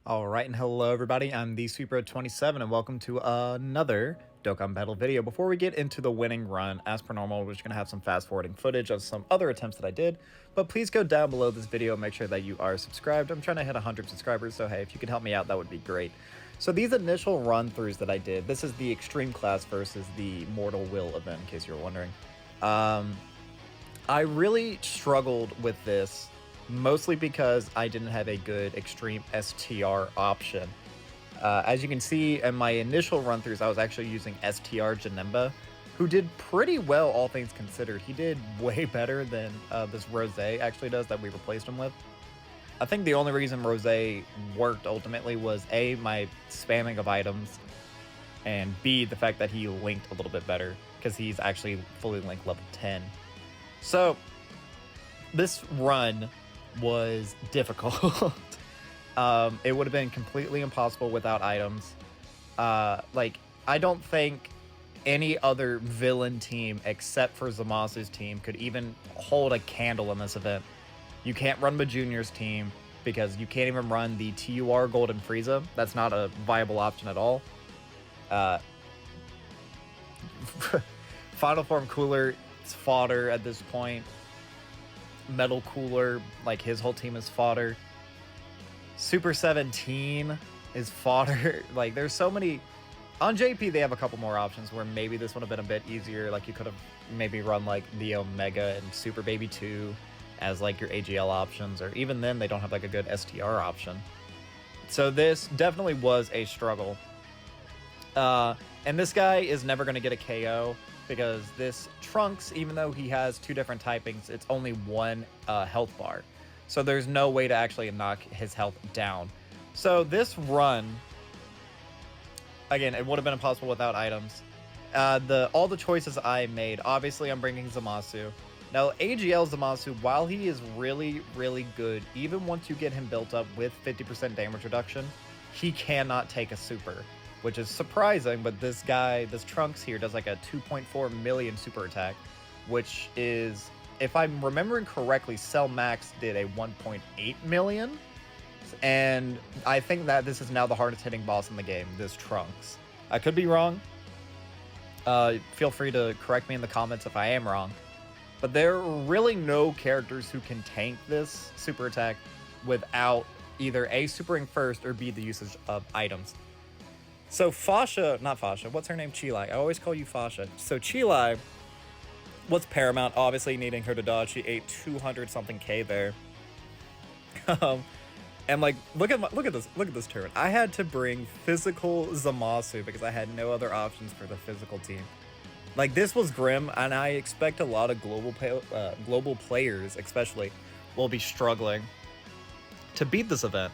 Alright, and hello everybody, I'm the Sweeper27 and welcome to another Dokkan Battle video. Before we get into the winning run, as per normal, we're just going to have some fast forwarding footage of some other attempts that I did, but please go down below this video and make sure that you are subscribed. I'm trying to hit 100 subscribers, so hey, if you could help me out, that would be great. So these initial run-throughs that I did, this is the Extreme Class versus the Mortal Will event, in case you were wondering. I really struggled with this, mostly because I didn't have a good Extreme STR option. As you can see in my initial run-throughs, I was actually using STR Janemba, who did pretty well, all things considered. He did way better than this Rose actually does that we replaced him with. I think the only reason Rose worked ultimately was A, my spamming of items, and B, the fact that he linked a little bit better, because he's actually fully linked level 10. So, this run was difficult. It would have been completely impossible without items. Like, I don't think any other villain team except for Zamasu's team could even hold a candle in this event. You can't run Bajunior's team because you can't even run the TUR Golden Frieza. That's not a viable option at all. Final Form Cooler, it's fodder at this point. Metal Cooler, like his whole team is fodder. Super 17 is fodder. Like, there's so many. On JP, they have a couple more options where maybe this would have been a bit easier. Like, you could have maybe run like the Omega and Super Baby 2 as like your AGL options, or even then they don't have like a good STR option. So this definitely was a struggle. And this guy is never going to get a KO because this Trunks, even though he has two different typings, it's only one health bar. So there's no way to actually knock his health down. So this run, again, it would have been impossible without items. All the choices I made, obviously I'm bringing Zamasu. Now, AGL Zamasu, while he is really, really good, even once you get him built up with 50% damage reduction, he cannot take a super, which is surprising, but this guy, this Trunks here, does like a 2.4 million super attack, which is, if I'm remembering correctly, Cell Max did a 1.8 million, and I think that this is now the hardest hitting boss in the game, this Trunks. I could be wrong. Feel free to correct me in the comments if I am wrong. But there are really no characters who can tank this super attack without either A, supering first, or B, the usage of items. So not Fasha, what's her name? Chilai. I always call you Fasha. So Chilai was paramount, obviously needing her to dodge. She ate 200 something K there. And like, look at this turn. I had to bring physical Zamasu because I had no other options for the physical team. Like, this was grim, and I expect a lot of global players, especially, will be struggling to beat this event.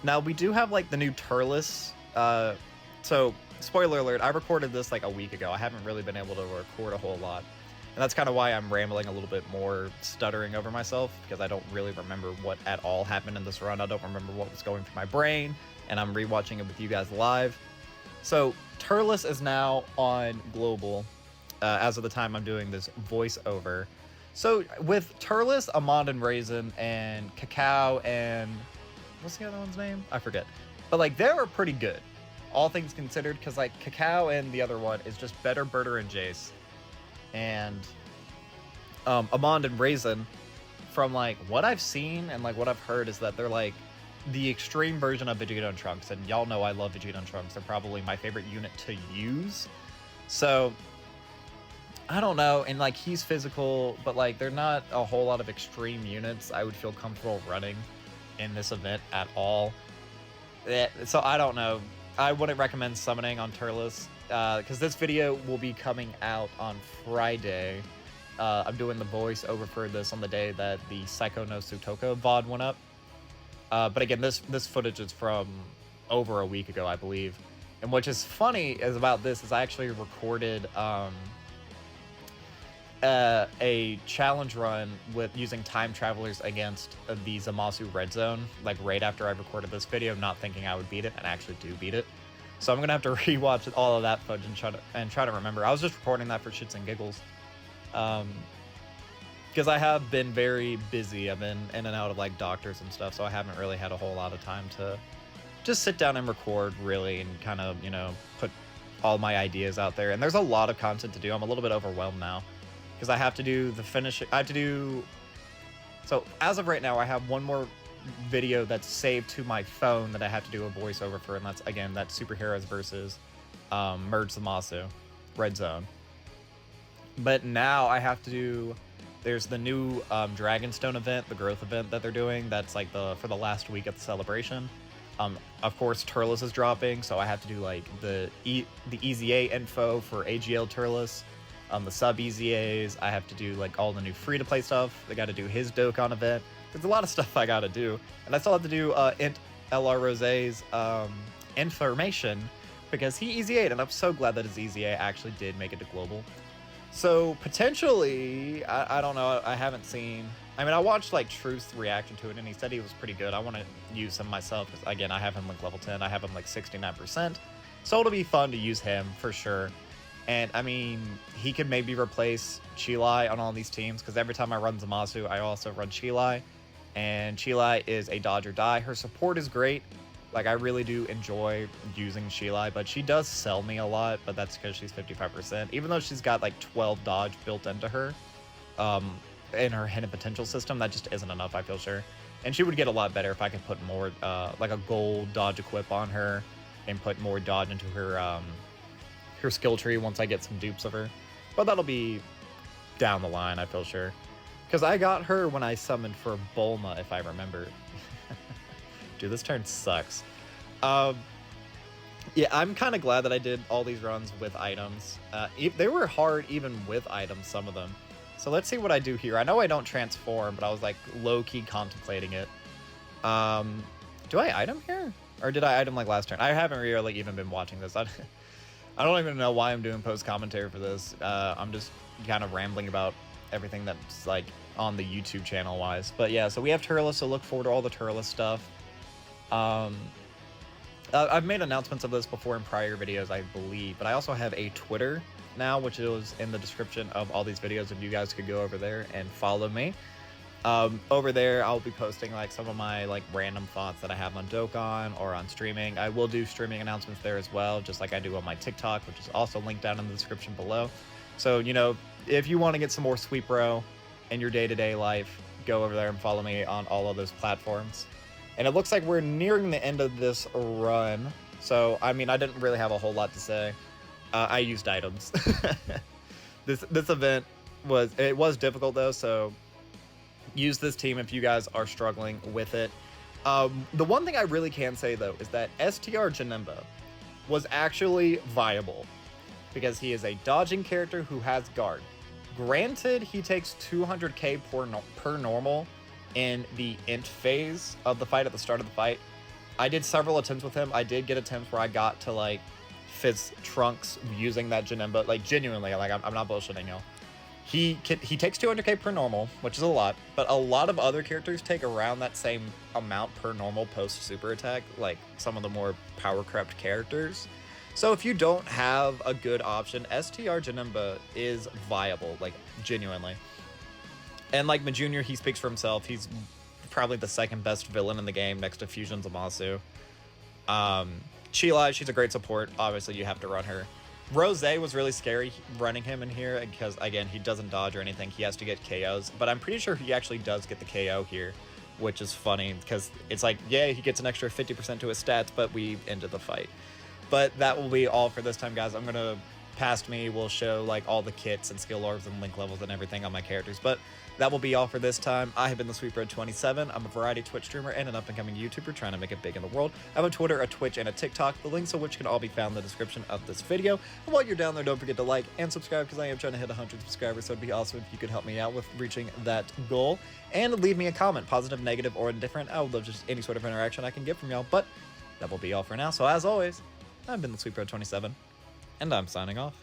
Now, we do have, like, the new Turles. So, spoiler alert, I recorded this, like, a week ago. I haven't really been able to record a whole lot. And that's kind of why I'm rambling a little bit more, stuttering over myself, because I don't really remember what at all happened in this run. I don't remember what was going through my brain, and I'm rewatching it with you guys live. So, Turles is now on global. As of the time I'm doing this voiceover. So with Turles, Amand and Raisin, and Cacao, and what's the other one's name? I forget. But like, they were pretty good, all things considered, because like Cacao and the other one is just better Birder and Jace. And Amand and Raisin, from like what I've seen and like what I've heard, is that they're like the extreme version of Vegeta and Trunks. And y'all know I love Vegeta and Trunks. They're probably my favorite unit to use. So I don't know, and like, he's physical, but like, they're not a whole lot of extreme units I would feel comfortable running in this event at all. So I don't know. I wouldn't recommend summoning on Turles, because this video will be coming out on Friday. I'm doing the voiceover for this on the day that the Psycho no Sutoka VOD went up. But again, this footage is from over a week ago, I believe. And what is funny is about this is I actually recorded a challenge run with using time travelers against the Zamasu Red Zone, like right after I recorded this video, not thinking I would beat it, and I actually do beat it. So I'm gonna have to rewatch all of that footage and try to remember. I was just recording that for shits and giggles, because I have been very busy. I've been in and out of like doctors and stuff, so I haven't really had a whole lot of time to just sit down and record really and kind of, you know, put all my ideas out there. And there's a lot of content to do. I'm a little bit overwhelmed now because I have to do the finish. I have to do. So as of right now, I have one more video that's saved to my phone that I have to do a voiceover for. And that's, again, that's Superheroes versus Merge Zamasu, Red Zone. But now I have to do. There's the new Dragonstone event, the growth event that they're doing. That's like for the last week of the celebration. Of course, Turles is dropping, so I have to do like the EZA info for AGL Turles, the sub EZAs. I have to do like all the new free-to-play stuff. I got to do his Dokkan event. There's a lot of stuff I got to do, and I still have to do LR Rosé's information because he EZA'd, and I'm so glad that his EZA actually did make it to global. So potentially, I don't know, I haven't seen. I mean, I watched like Truth's reaction to it, and he said he was pretty good. I want to use him myself because, again, I have him like level 10. I have him like 69%. So it'll be fun to use him for sure. And I mean, he could maybe replace Chilai on all these teams because every time I run Zamasu, I also run Chilai. And Chilai is a dodge or die. Her support is great. Like, I really do enjoy using Chilai, but she does sell me a lot, but that's because she's 55%. Even though she's got like 12 dodge built into her, in her hidden potential system, that just isn't enough, I feel sure. And she would get a lot better if I could put more, like a gold dodge equip on her and put more dodge into her, her skill tree once I get some dupes of her. But that'll be down the line, I feel sure. Because I got her when I summoned for Bulma, if I remember. Dude, this turn sucks. Yeah, I'm kind of glad that I did all these runs with items. They were hard even with items, some of them. So let's see what I do here. I know I don't transform, but I was like low-key contemplating it. Do I item here? Or did I item like last turn? I haven't really even been watching this. I don't even know why I'm doing post-commentary for this. I'm just kind of rambling about everything that's like on the YouTube channel wise. But yeah, so we have Turles, so look forward to all the Turles stuff. I've made announcements of this before in prior videos, I believe, but I also have a Twitter now, which is in the description of all these videos, if you guys could go over there and follow me. Over there, I'll be posting like some of my like random thoughts that I have on Dokkan or on streaming. I will do streaming announcements there as well, just like I do on my TikTok, which is also linked down in the description below. So, you know, if you want to get some more Sweet Bro in your day-to-day life, go over there and follow me on all of those platforms. And it looks like we're nearing the end of this run. So, I mean, I didn't really have a whole lot to say. I used items. This event was difficult though, so use this team if you guys are struggling with it. The one thing I really can say though is that STR Janemba was actually viable because he is a dodging character who has guard. Granted, he takes 200k per normal in the int phase of the fight at the start of the fight. I did several attempts with him. I did get attempts where I got to like Fizz Trunks using that Janemba, like genuinely, like I'm not bullshitting y'all. He takes 200k per normal, which is a lot, but a lot of other characters take around that same amount per normal post super attack, like some of the more power crept characters. So if you don't have a good option, STR Janemba is viable, like genuinely. And like Majunior, he speaks for himself. He's probably the second best villain in the game next to Fusion Zamasu. Chilai, she's a great support. Obviously, you have to run her. Rosé was really scary running him in here because, again, he doesn't dodge or anything. He has to get KOs. But I'm pretty sure he actually does get the KO here, which is funny because it's like, yeah, he gets an extra 50% to his stats, but we ended the fight. But that will be all for this time, guys. I'm going to, past me, will show like all the kits and skill orbs and link levels and everything on my characters. But that will be all for this time. I have been the SweetBread27. I'm a variety Twitch streamer and an up-and-coming YouTuber trying to make it big in the world. I have a Twitter, a Twitch, and a TikTok, the links of which can all be found in the description of this video. And while you're down there, don't forget to like and subscribe because I am trying to hit 100 subscribers, so it'd be awesome if you could help me out with reaching that goal. And leave me a comment, positive, negative, or indifferent. I would love just any sort of interaction I can get from y'all, but that will be all for now. So as always, I've been the SweetBread27, and I'm signing off.